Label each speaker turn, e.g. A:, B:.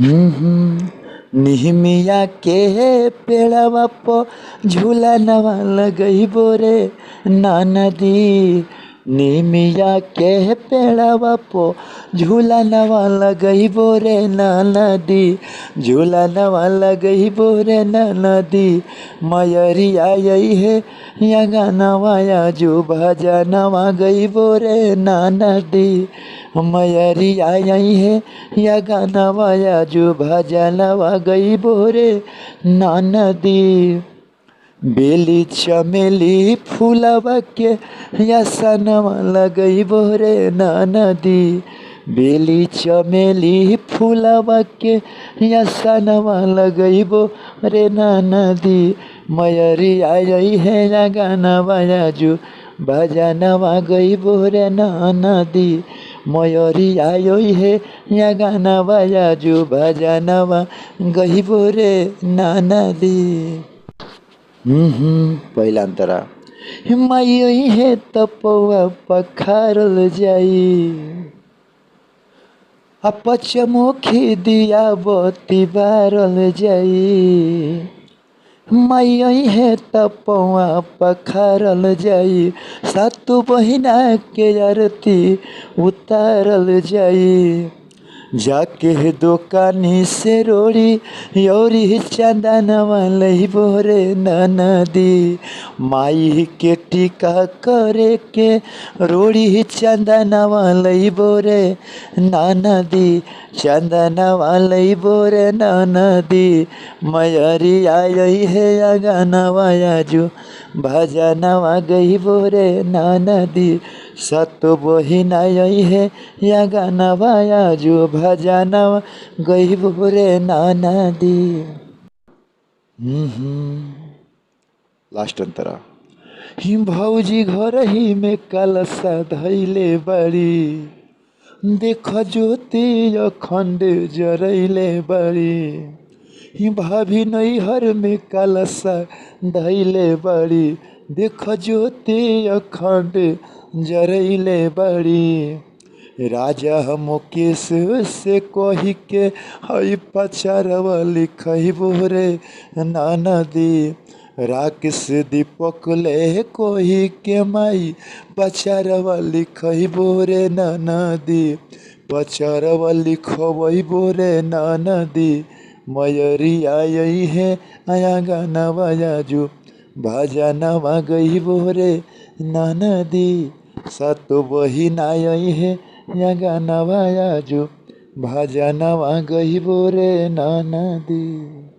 A: निहमिया के पेड़वा प झूला नवा लगइबो रे नदी। निहमिया के पेड़वा प झूला नवा लगइबो रे नदी। झूला नवा लगइबो रे नदी। मयरिया यही है या गानवा जो भजनवा गइबो रे नदी। मयरिया यही है या गानवा जो भजनवा गइबो रे नदी। बेली चमेली फूलवा के यसनवा लगइबो रे नदी। बेली चमेली फूलवा के यसनवा लगइबो रे नदी। मयरिया यही है या गानवा जो भजनवा गइबो रे नदी। मयरिया यही है या गानवा जो भजनवा गइबो रे नदी। पहिला अंतरा हिमाई है तपवा पखारल जाई। पचमुखी दिया बत्ती बारल जाई। माई है तपवा पखारल जाई। सातु बहिना के आरती उतारल जाई। जाके दुकानी से रोड़ी योरी चंदनवा लइबो रे नदी। माई के टीका करे के रोड़ी चंदनवा लइबो रे नदी। चंदनवा लइबो रे नदी। मयरिया यही है या गानवा जो भजनवा गइबो रे नदी। सत बहिना यही है या गानवा जो भजनवा गइबो रे नदी। लास्ट अंतरा ही भौजी घर ही में कलशा धैले बड़ी। देख ज्योति अखंड जरैले बड़ी। ही भाभी नैहर में कलशा धैले बड़ी। देख ज्योति अखंड जरैले बड़ी। राजा मुकेश से कही के हई पचारवा लिखइबो रे नदी। राकेश दीपक ले कही के माई पचारवा लिखइबो रे नदी। पचारवा लिखबइबो रे नदी। मयरिया यही है आया गानवा जो भजनवा गइबो रे नदी। सत बहिना यही है या गानवा जो भजनवा गइबो रे नदी।